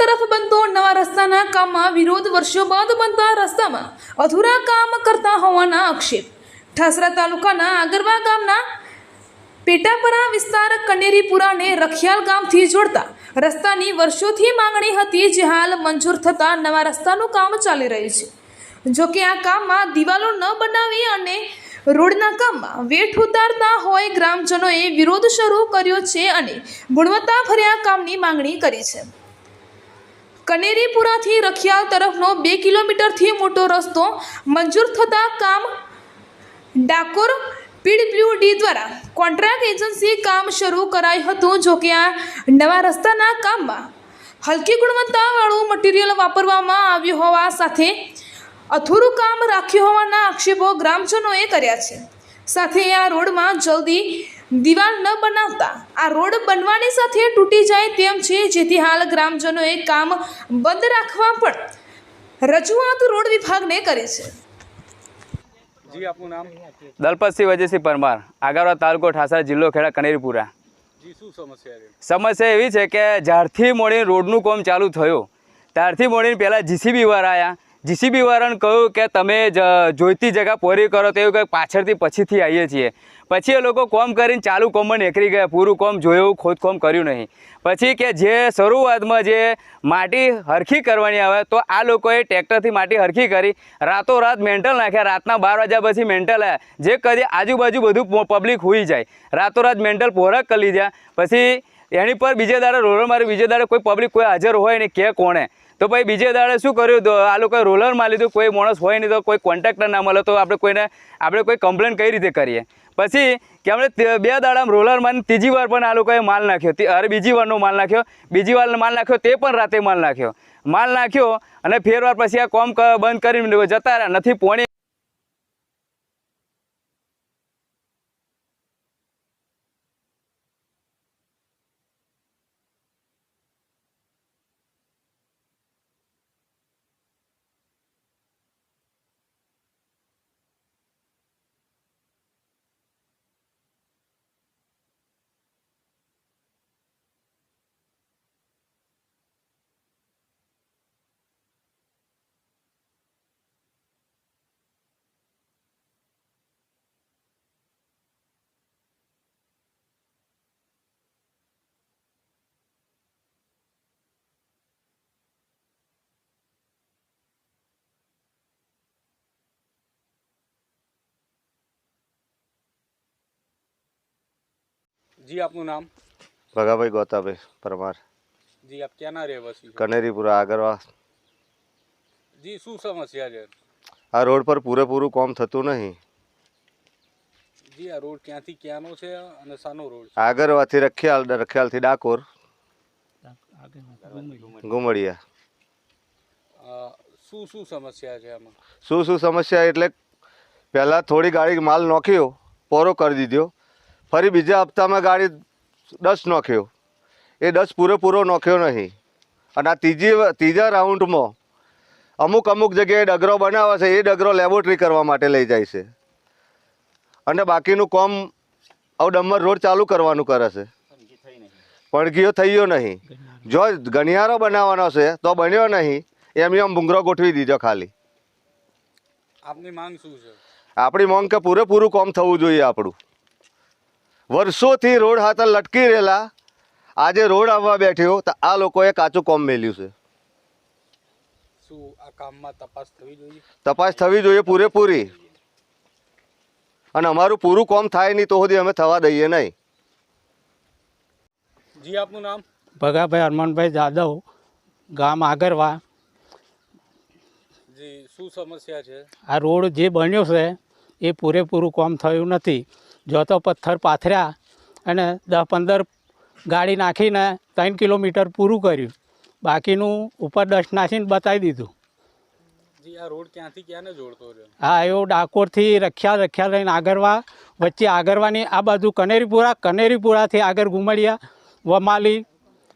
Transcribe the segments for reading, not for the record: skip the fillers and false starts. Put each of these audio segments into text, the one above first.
તરફ બનતો નવા રસ્તાના કામમાં વિરોધ વર્ષો બાદ બનતા રસ્તામાં અધૂરા કામ કરતા હોવાના આક્ષેપ। ઠાસરા તાલુકાના આગરવા ગામના પેટાપરા વિસ્તાર કનેરીપુરાને રખિયાલ ગામથી જોડતા રસ્તાની વર્ષોથી માંગણી હતી, જે હાલ મંજૂર થતા નવા રસ્તાનું કામ ચાલી રહ્યું છે। જો કે આ કામમાં દિવાલો ન બનાવી અને રોડના કામમાં વેઠ ઉતારતા હોય ગ્રામજનોએ વિરોધ શરૂ કર્યો છે અને ગુણવત્તાભર્યા કામની માંગણી કરી છે। કનેરીપુરાથી રખિયાલ તરફનો 2 કિલોમીટરથી મોટો રસ્તો મંજૂર થતા કામ ડાકોર પીડબ્લ્યુડી દ્વારા કોન્ટ્રાક્ટ એજન્સી કામ શરૂ કરાયું હતું। જો કે આ નવા રસ્તાના કામમાં હલકી ગુણવત્તાવાળું મટીરિયલ વાપરવામાં આવ્યું હોવા સાથે અધૂરું કામ રાખ્યું હોવાના આક્ષેપો ગ્રામજનોએ કર્યા છે। સાથે આ રોડમાં જલ્દી દિવાલ ન બનાવતા આ રોડ બનવાની સાથે તૂટી જાય તેમ છે, જેથી હાલ ગ્રામજનોએ કામ બંધ રાખવા પણ રજૂઆત રોડ વિભાગને કરી છે। जी आपનું नाम? दलपतसिंह वजयसिंह परमार, आगरवा तालुको ठासरा जिल्लो खेड़ा कनेरीपुरा। जी શું સમસ્યા છે? समस्या एवी है कि ज्यारथी मोड़ी रोडનું काम चालू थयो त्यारथी मोड़ी पहला जीसीबी वाळा आया। जीसीबी वाळाने कह્યું કે તમે જોઈતી જગ્યા પૂરી કરો, તો એવું કંઈક પાછળથી પછીથી આવીએ છીએ। પછી એ લોકો કોમ કરીને ચાલુ કોમમાં નીકળી ગયા, પૂરું કોમ જોયું, ખોદકામ કર્યું નહીં। પછી કે જે શરૂઆતમાં જે માટી હરખી કરવાની આવે તો આ લોકોએ ટ્રેક્ટરથી માટી હરખી કરી, રાતોરાત મેન્ટલ નાખ્યા। રાતના 12 વાગ્યા પછી મેન્ટલ આવ્યા, જે કદી આજુબાજુ બધું પબ્લિક હોઈ જાય, રાતોરાત મેન્ટલ પોરક કરી લીધા। પછી એની પર બીજે દાડે રોલર મારી, બીજે દાડે કોઈ પબ્લિક કોઈ હાજર હોય ને કે કોણે, તો પછી બીજે દાડે શું કર્યું, તો આ લોકોએ રોલર મારી લીધું। કોઈ માણસ હોય નહીં તો કોઈ કોન્ટ્રાક્ટર ના મળે તો આપણે કોઈ કમ્પ્લેન કઈ રીતે કરીએ? પછી કે આપણે 2 દાડામાં રોલર મારીને ત્રીજી વાર પણ આ લોકોએ માલ નાખ્યો, અરે બીજી વારનો માલ નાખ્યો, બીજી વાર માલ નાખ્યો, તે પણ રાતે માલ નાખ્યો અને ફેરવાર પછી આ કોમ બંધ કરીને જતા રહ્યા। નથી પોણી जी आपનું नाम? भगाभाई गौताभाई परमार, जी आप ક્યાંના રહેવાસી છો? कनेरीपुरा आगरवा। जी શું સમસ્યા છે? आ रोड पर पूरेपूરું काम थતું नहीं। जी આ રોડ ક્યાંથી ક્યાંનો છે અને શાનો રોડ છે? आगरवाથી रखियालથી ડાકોર ગુમડિયા। શું સમસ્યા છે આમાં? શું સમસ્યા એટલે પહેલાં થોડી ગાડી માલ નોખ્યો, પોરો કરી દીધો, ફરી બીજા હપ્તામાં ગાડી 10 નોખ્યો, એ 10 પૂરેપૂરો નોખ્યો નહીં। અને આ ત્રીજા રાઉન્ડમાં અમુક જગ્યાએ ડગરો બનાવે છે, એ ડગરો લેબોરેટરી કરવા માટે લઈ જાય છે અને બાકીનું કામ હવે ડમ્બર રોડ ચાલુ કરવાનું કરે છે, પડઘીઓ થયો નહીં। જો ગણિયારો બનાવવાનો છે તો બન્યો નહીં, એમ ભૂંગરો ગોઠવી દીધો ખાલી। આપની માંગ શું છે? આપણી માંગ કે પૂરેપૂરું કામ થવું જોઈએ આપણું। વર્ષોથી રોડ હાથે લટકી રહેલા, આજે રોડ આવવા બેઠ્યો તો આ લોકોએ કાચું કામ મેલ્યું છે। શું આ કામમાં તપાસ થવી જોઈએ? તપાસ થવી જોઈએ પૂરેપૂરી, અને અમારું પૂરું કામ થાય નહીં તો સુધી અમે થવા દઈએ નહીં। જી આપનું નામ? ભગાભાઈ હરમનભાઈ જાદવ, ગામ આગરવા। જી શું સમસ્યા છે? આ રોડ જે બન્યો છે એ પૂરેપૂરું કામ થયું નથી। જો તો પથ્થર પાથર્યા અને 10-15 ગાડી નાખીને 3 કિલોમીટર પૂરું કર્યું, બાકીનું ઉપર ડસ્ટ નાખીને બતાવી દીધું। જી આ રોડ ક્યાંથી ક્યાંને જોડતો રહ્યો? હા, એવો ડાકોરથી રખિયાલ લઈને આગરવા, વચ્ચે આગરવાની આ બાજુ કનેરીપુરાથી આગળ ગુમડિયા વમાલી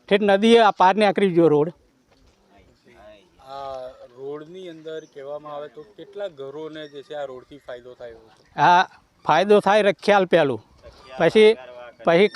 ઠેઠ નદીએ આ પાર નીકળી ગયો રોડ। આ રોડની અંદર કહેવામાં આવે તો કેટલા ઘરોને જે છે આ રોડથી ફાયદો થાય? આ ફાયદો થાય રખિયાલ પહેલું, પછી કનેરી